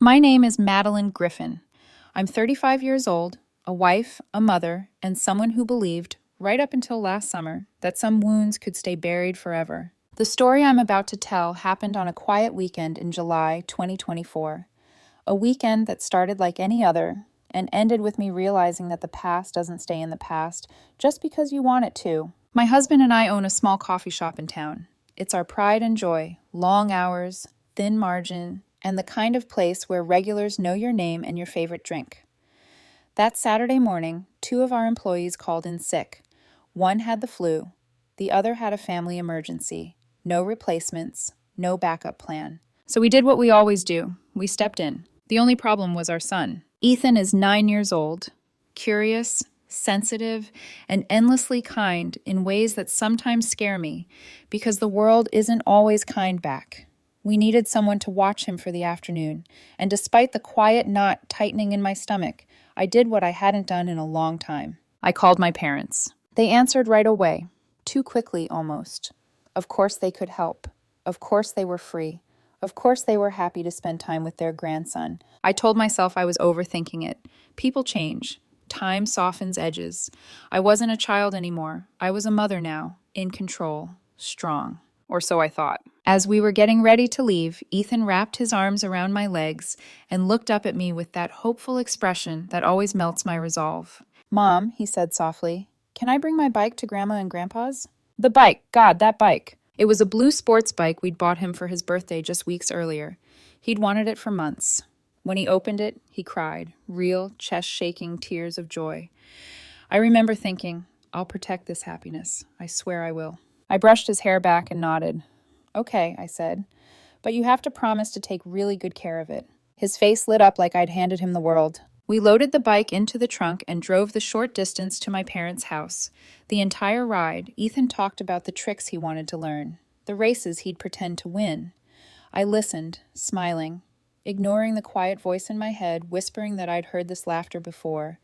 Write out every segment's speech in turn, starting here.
My name is Madeline Griffin. I'm 35 years old, a wife, a mother, and someone who believed, right up until last summer, that some wounds could stay buried forever. The story I'm about to tell happened on a quiet weekend in July 2024. A weekend that started like any other and ended with me realizing that the past doesn't stay in the past just because you want it to. My husband and I own a small coffee shop in town. It's our pride and joy, long hours, thin margin, and the kind of place where regulars know your name and your favorite drink. That Saturday morning, 2 of our employees called in sick. One had the flu, the other had a family emergency. No replacements, no backup plan. So we did what we always do. We stepped in. The only problem was our son. Ethan is 9 years old, curious, sensitive, and endlessly kind in ways that sometimes scare me because the world isn't always kind back. We needed someone to watch him for the afternoon, and despite the quiet knot tightening in my stomach, I did what I hadn't done in a long time. I called my parents. They answered right away, too quickly almost. Of course they could help. Of course they were free. Of course they were happy to spend time with their grandson. I told myself I was overthinking it. People change. Time softens edges. I wasn't a child anymore. I was a mother now, in control, strong. Or so I thought. As we were getting ready to leave, Ethan wrapped his arms around my legs and looked up at me with that hopeful expression that always melts my resolve. "Mom," he said softly, "can I bring my bike to Grandma and Grandpa's?" The bike! God, that bike! It was a blue sports bike we'd bought him for his birthday just weeks earlier. He'd wanted it for months. When he opened it, he cried, real, chest-shaking tears of joy. I remember thinking, I'll protect this happiness. I swear I will. I brushed his hair back and nodded. "Okay," I said, "but you have to promise to take really good care of it." His face lit up like I'd handed him the world. We loaded the bike into the trunk and drove the short distance to my parents' house. The entire ride, Ethan talked about the tricks he wanted to learn, the races he'd pretend to win. I listened, smiling, ignoring the quiet voice in my head, whispering that I'd heard this laughter before,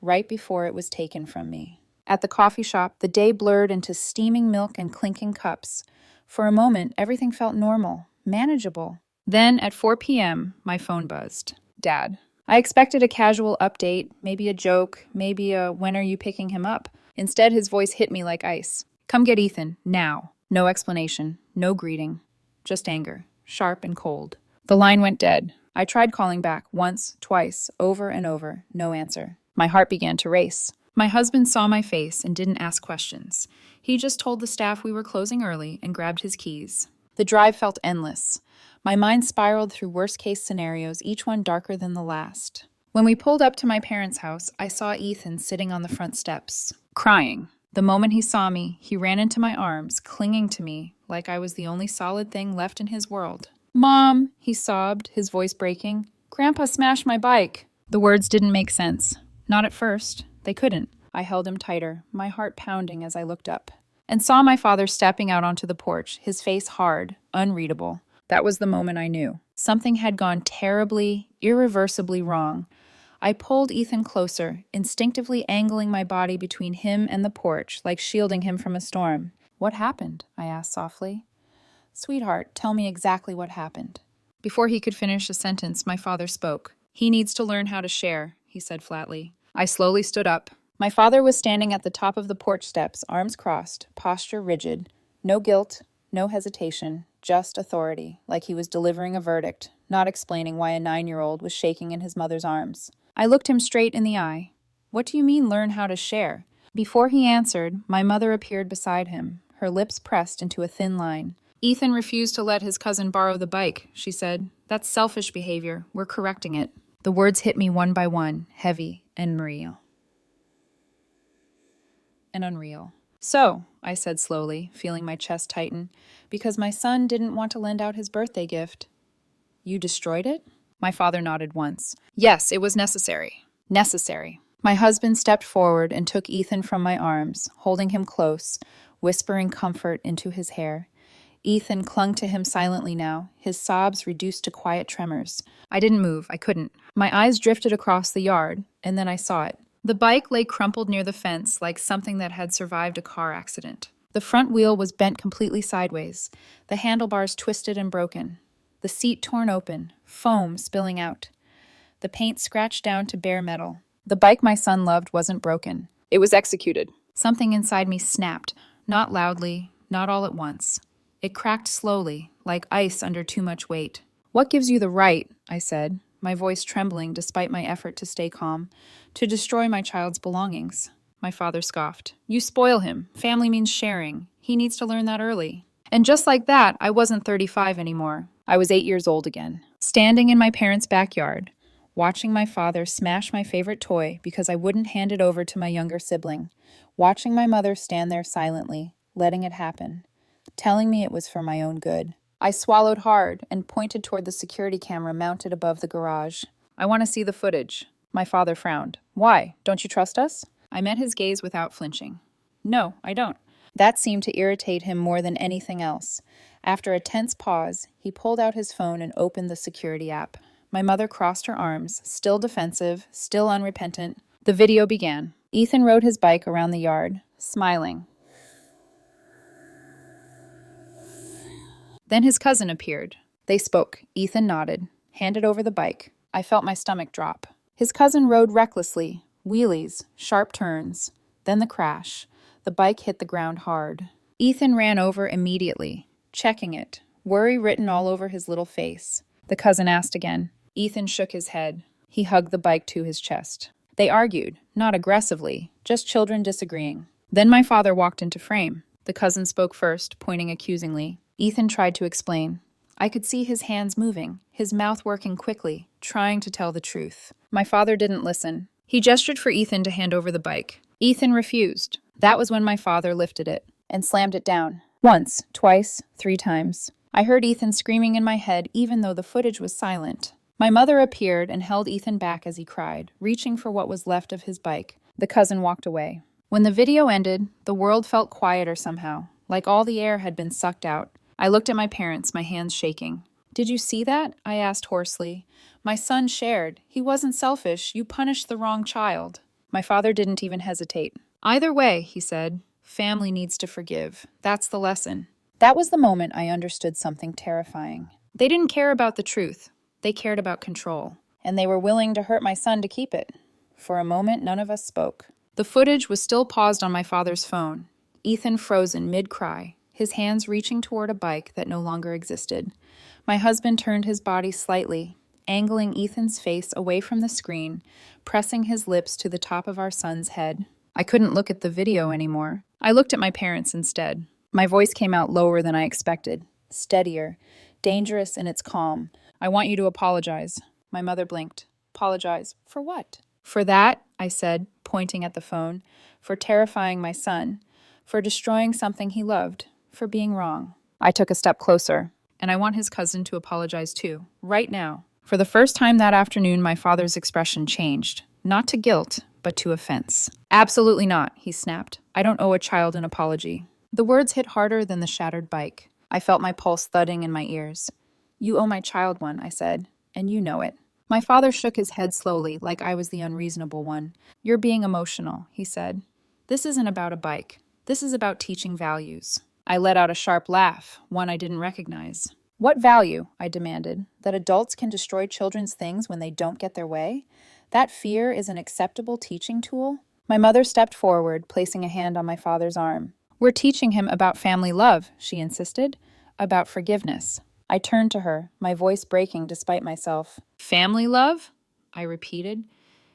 right before it was taken from me. At the coffee shop, the day blurred into steaming milk and clinking cups. For a moment, everything felt normal, manageable. Then, at 4 p.m., my phone buzzed. Dad. I expected a casual update, maybe a joke, maybe a "when are you picking him up?" Instead, his voice hit me like ice. "Come get Ethan, now." No explanation, no greeting, just anger, sharp and cold. The line went dead. I tried calling back once, twice, over and over, no answer. My heart began to race. My husband saw my face and didn't ask questions. He just told the staff we were closing early and grabbed his keys. The drive felt endless. My mind spiraled through worst-case scenarios, each one darker than the last. When we pulled up to my parents' house, I saw Ethan sitting on the front steps, crying. The moment he saw me, he ran into my arms, clinging to me like I was the only solid thing left in his world. "Mom," he sobbed, his voice breaking. "Grandpa smashed my bike." The words didn't make sense. Not at first. They couldn't. I held him tighter, my heart pounding as I looked up, and saw my father stepping out onto the porch, his face hard, unreadable. That was the moment I knew. Something had gone terribly, irreversibly wrong. I pulled Ethan closer, instinctively angling my body between him and the porch, like shielding him from a storm. "What happened?" I asked softly. "Sweetheart, tell me exactly what happened." Before he could finish a sentence, my father spoke. "He needs to learn how to share," he said flatly. I slowly stood up. My father was standing at the top of the porch steps, arms crossed, posture rigid. No guilt, no hesitation, just authority, like he was delivering a verdict, not explaining why a 9-year-old was shaking in his mother's arms. I looked him straight in the eye. "What do you mean, learn how to share?" Before he answered, my mother appeared beside him, her lips pressed into a thin line. "Ethan refused to let his cousin borrow the bike," she said. "That's selfish behavior. We're correcting it." The words hit me one by one, heavy and real. And unreal. "So," I said slowly, feeling my chest tighten, "because my son didn't want to lend out his birthday gift, you destroyed it?" My father nodded once. "Yes, it was necessary. Necessary." My husband stepped forward and took Ethan from my arms, holding him close, whispering comfort into his hair. Ethan clung to him silently now, his sobs reduced to quiet tremors. I didn't move. I couldn't. My eyes drifted across the yard, and then I saw it. The bike lay crumpled near the fence like something that had survived a car accident. The front wheel was bent completely sideways, the handlebars twisted and broken. The seat torn open, foam spilling out. The paint scratched down to bare metal. The bike my son loved wasn't broken. It was executed. Something inside me snapped, not loudly, not all at once. It cracked slowly, like ice under too much weight. "What gives you the right," I said, my voice trembling despite my effort to stay calm, "to destroy my child's belongings?" My father scoffed. "You spoil him. Family means sharing. He needs to learn that early." And just like that, I wasn't 35 anymore. I was 8 years old again, standing in my parents' backyard, watching my father smash my favorite toy because I wouldn't hand it over to my younger sibling, watching my mother stand there silently, letting it happen, telling me it was for my own good. I swallowed hard and pointed toward the security camera mounted above the garage. "I want to see the footage." My father frowned. "Why? Don't you trust us?" I met his gaze without flinching. "No, I don't." That seemed to irritate him more than anything else. After a tense pause, he pulled out his phone and opened the security app. My mother crossed her arms, still defensive, still unrepentant. The video began. Ethan rode his bike around the yard, smiling. Then his cousin appeared. They spoke. Ethan nodded, handed over the bike. I felt my stomach drop. His cousin rode recklessly, wheelies, sharp turns, then the crash. The bike hit the ground hard. Ethan ran over immediately, checking it, worry written all over his little face. The cousin asked again. Ethan shook his head. He hugged the bike to his chest. They argued, not aggressively, just children disagreeing. Then my father walked into frame. The cousin spoke first, pointing accusingly. Ethan tried to explain. I could see his hands moving, his mouth working quickly, trying to tell the truth. My father didn't listen. He gestured for Ethan to hand over the bike. Ethan refused. That was when my father lifted it and slammed it down. Once, twice, 3 times. I heard Ethan screaming in my head even though the footage was silent. My mother appeared and held Ethan back as he cried, reaching for what was left of his bike. The cousin walked away. When the video ended, the world felt quieter somehow, like all the air had been sucked out. I looked at my parents, my hands shaking. "Did you see that?" I asked hoarsely. "My son shared. He wasn't selfish. You punished the wrong child." My father didn't even hesitate. "Either way," he said, "family needs to forgive. That's the lesson." That was the moment I understood something terrifying. They didn't care about the truth. They cared about control. And they were willing to hurt my son to keep it. For a moment, none of us spoke. The footage was still paused on my father's phone. Ethan frozen mid-cry, his hands reaching toward a bike that no longer existed. My husband turned his body slightly, angling Ethan's face away from the screen, pressing his lips to the top of our son's head. I couldn't look at the video anymore. I looked at my parents instead. My voice came out lower than I expected, steadier, dangerous in its calm. "I want you to apologize." My mother blinked. "Apologize? For what?" "For that," I said, pointing at the phone. "For terrifying my son. For destroying something he loved. For being wrong." I took a step closer. "And I want his cousin to apologize too. Right now." For the first time that afternoon, my father's expression changed. Not to guilt, but to offense. "Absolutely not," he snapped. "I don't owe a child an apology." The words hit harder than the shattered bike. I felt my pulse thudding in my ears. "You owe my child one," I said, "and you know it." My father shook his head slowly, like I was the unreasonable one. "You're being emotional," he said. "This isn't about a bike. This is about teaching values." I let out a sharp laugh, one I didn't recognize. "What value?" I demanded. "That adults can destroy children's things when they don't get their way? That fear is an acceptable teaching tool?" My mother stepped forward, placing a hand on my father's arm. "We're teaching him about family love," she insisted, "about forgiveness." I turned to her, my voice breaking despite myself. "Family love?" I repeated.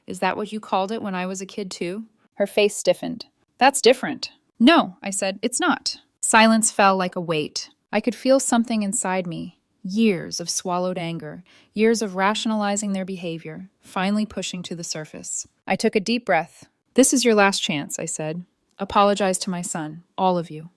"Is that what you called it when I was a kid too?" Her face stiffened. "That's different." "No," I said, "it's not." Silence fell like a weight. I could feel something inside me. Years of swallowed anger, years of rationalizing their behavior, finally pushing to the surface. I took a deep breath. "This is your last chance," I said. "Apologize to my son, all of you,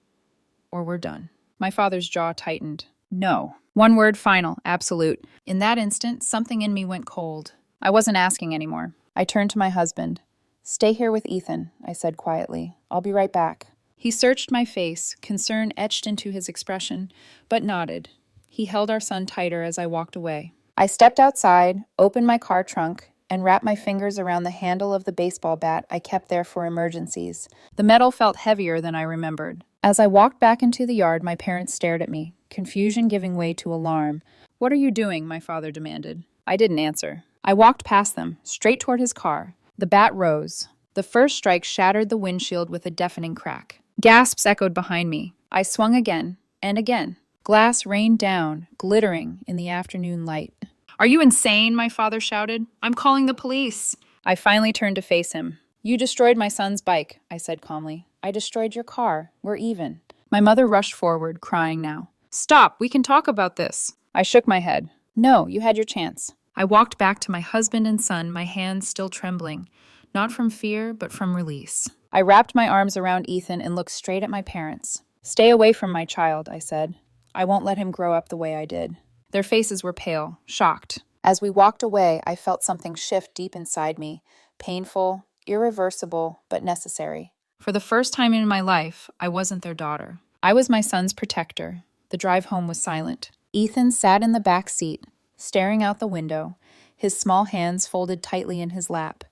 or we're done." My father's jaw tightened. "No." One word, final, absolute. In that instant, something in me went cold. I wasn't asking anymore. I turned to my husband. "Stay here with Ethan," I said quietly. "I'll be right back." He searched my face, concern etched into his expression, but nodded. He held our son tighter as I walked away. I stepped outside, opened my car trunk, and wrapped my fingers around the handle of the baseball bat I kept there for emergencies. The metal felt heavier than I remembered. As I walked back into the yard, my parents stared at me, confusion giving way to alarm. "What are you doing?" my father demanded. I didn't answer. I walked past them, straight toward his car. The bat rose. The first strike shattered the windshield with a deafening crack. Gasps echoed behind me. I swung again, and again. Glass rained down, glittering in the afternoon light. "Are you insane?" my father shouted. "I'm calling the police." I finally turned to face him. "You destroyed my son's bike," I said calmly. "I destroyed your car. We're even." My mother rushed forward, crying now. "Stop, we can talk about this." I shook my head. "No, you had your chance." I walked back to my husband and son, my hands still trembling, not from fear, but from release. I wrapped my arms around Ethan and looked straight at my parents. "Stay away from my child," I said. "I won't let him grow up the way I did." Their faces were pale, shocked. As we walked away, I felt something shift deep inside me, painful, irreversible, but necessary. For the first time in my life, I wasn't their daughter. I was my son's protector. The drive home was silent. Ethan sat in the back seat, staring out the window, his small hands folded tightly in his lap.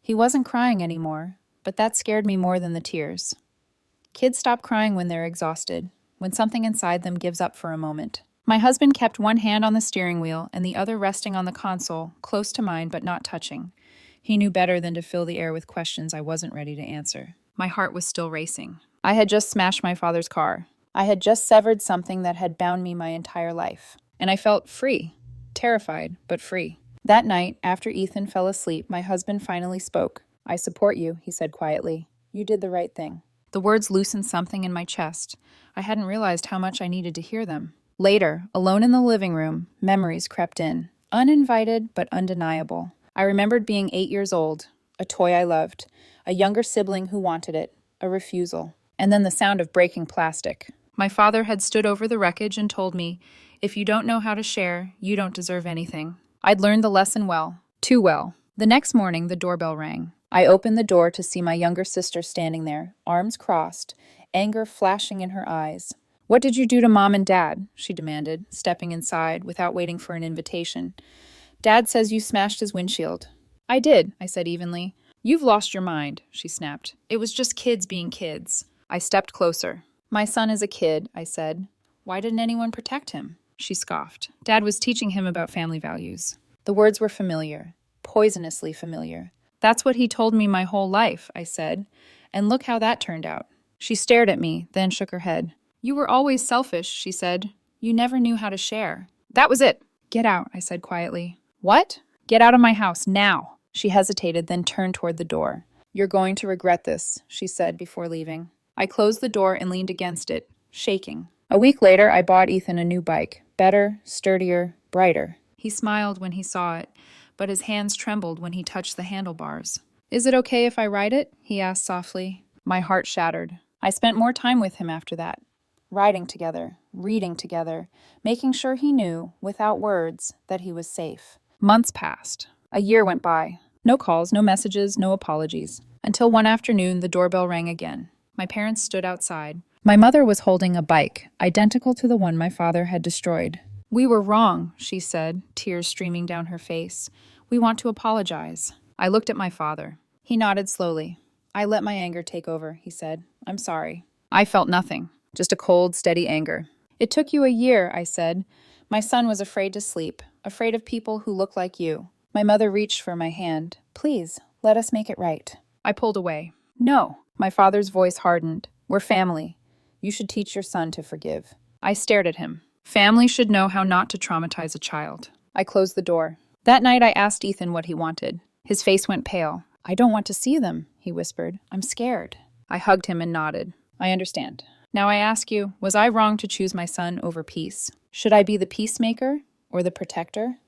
He wasn't crying anymore, but that scared me more than the tears. Kids stop crying when they're exhausted, when something inside them gives up for a moment. My husband kept one hand on the steering wheel and the other resting on the console, close to mine but not touching. He knew better than to fill the air with questions I wasn't ready to answer. My heart was still racing. I had just smashed my father's car. I had just severed something that had bound me my entire life. And I felt free. Terrified, but free. That night, after Ethan fell asleep, my husband finally spoke. "I support you," he said quietly. "You did the right thing." The words loosened something in my chest. I hadn't realized how much I needed to hear them. Later, alone in the living room, memories crept in. Uninvited, but undeniable. I remembered being 8 years old, a toy I loved, a younger sibling who wanted it, a refusal. And then the sound of breaking plastic. My father had stood over the wreckage and told me, "If you don't know how to share, you don't deserve anything." I'd learned the lesson well, too well. The next morning, the doorbell rang. I opened the door to see my younger sister standing there, arms crossed, anger flashing in her eyes. "What did you do to Mom and Dad?" she demanded, stepping inside without waiting for an invitation. "Dad says you smashed his windshield." "I did," I said evenly. "You've lost your mind," she snapped. "It was just kids being kids." I stepped closer. "My son is a kid," I said. "Why didn't anyone protect him?" She scoffed. "Dad was teaching him about family values." The words were familiar, poisonously familiar. "That's what he told me my whole life," I said. "And look how that turned out." She stared at me, then shook her head. "You were always selfish," she said. "You never knew how to share." "That was it." "Get out," I said quietly. "What?" "Get out of my house, now." She hesitated, then turned toward the door. "You're going to regret this," she said before leaving. I closed the door and leaned against it, shaking. A week later, I bought Ethan a new bike. Better, sturdier, brighter. He smiled when he saw it, but his hands trembled when he touched the handlebars. "Is it okay if I ride it?" he asked softly. My heart shattered. I spent more time with him after that. Riding together, reading together, making sure he knew, without words, that he was safe. Months passed. A year went by. No calls, no messages, no apologies. Until one afternoon, the doorbell rang again. My parents stood outside. My mother was holding a bike, identical to the one my father had destroyed. "We were wrong," she said, tears streaming down her face. "We want to apologize." I looked at my father. He nodded slowly. "I let my anger take over," he said. "I'm sorry." I felt nothing, just a cold, steady anger. "It took you a year," I said. "My son was afraid to sleep, afraid of people who look like you." My mother reached for my hand. "Please, let us make it right." I pulled away. "No." My father's voice hardened. "We're family. You should teach your son to forgive." I stared at him. Family should know how not to traumatize a child. I closed the door. That night I asked Ethan what he wanted. His face went pale. "I don't want to see them," he whispered. "I'm scared." I hugged him and nodded. "I understand. Now I ask you, was I wrong to choose my son over peace? Should I be the peacemaker or the protector?"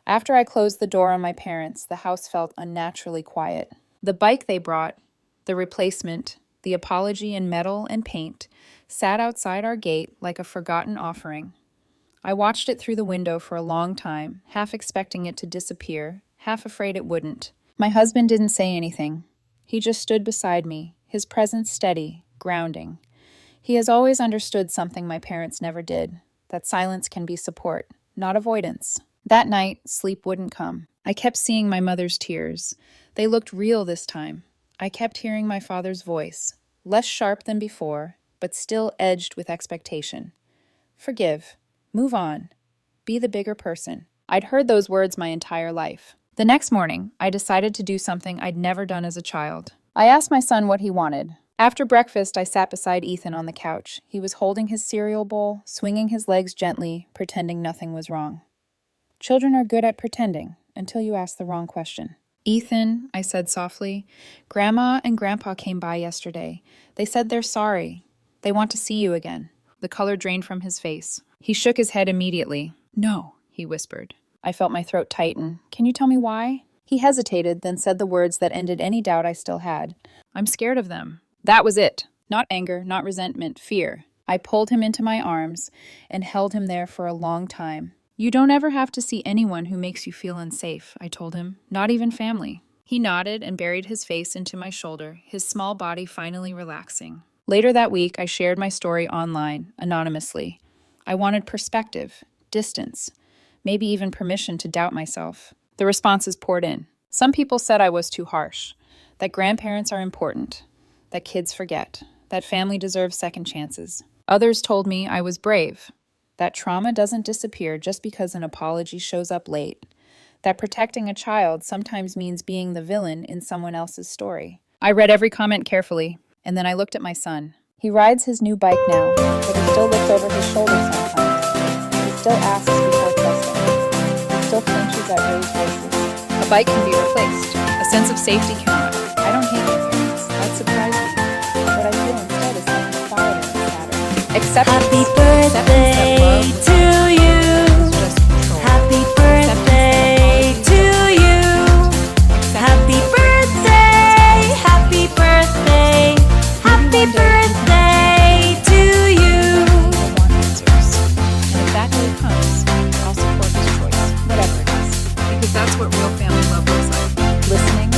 After I closed the door on my parents, the house felt unnaturally quiet. The bike they brought, the replacement, the apology in metal and paint, sat outside our gate like a forgotten offering. I watched it through the window for a long time, half expecting it to disappear, half afraid it wouldn't. My husband didn't say anything. He just stood beside me, his presence steady, grounding. He has always understood something my parents never did, that silence can be support, not avoidance. That night, sleep wouldn't come. I kept seeing my mother's tears. They looked real this time. I kept hearing my father's voice, less sharp than before, but still edged with expectation. Forgive. Move on. Be the bigger person. I'd heard those words my entire life. The next morning, I decided to do something I'd never done as a child. I asked my son what he wanted. After breakfast, I sat beside Ethan on the couch. He was holding his cereal bowl, swinging his legs gently, pretending nothing was wrong. Children are good at pretending until you ask the wrong question. Ethan, I said softly, Grandma and Grandpa came by yesterday. They said they're sorry. They want to see you again. The color drained from his face. He shook his head immediately. No, he whispered. I felt my throat tighten. Can you tell me why? He hesitated, then said the words that ended any doubt I still had. I'm scared of them. That was it. Not anger, not resentment, fear. I pulled him into my arms and held him there for a long time. You don't ever have to see anyone who makes you feel unsafe, I told him. Not even family. He nodded and buried his face into my shoulder, his small body finally relaxing. Later that week, I shared my story online, anonymously. I wanted perspective, distance, maybe even permission to doubt myself. The responses poured in. Some people said I was too harsh, that grandparents are important, that kids forget, that family deserves second chances. Others told me I was brave, that trauma doesn't disappear just because an apology shows up late, that protecting a child sometimes means being the villain in someone else's story. I read every comment carefully, and then I looked at my son. He rides his new bike now, but he still looks over his shoulder sometimes. He still asks before trusting. He still flinches at raised voices. A bike can be replaced. A sense of safety cannot. I don't hate my parents. That surprised me. What I feel instead is something quieter and sadder. Acceptance. Happy birthday to you. Happy birthday to you. Happy birthday. Happy birthday. Happy birthday to you. I want answers. And if that day comes, I'll support his choice, whatever it is. Because that's what real family love looks like. Listening,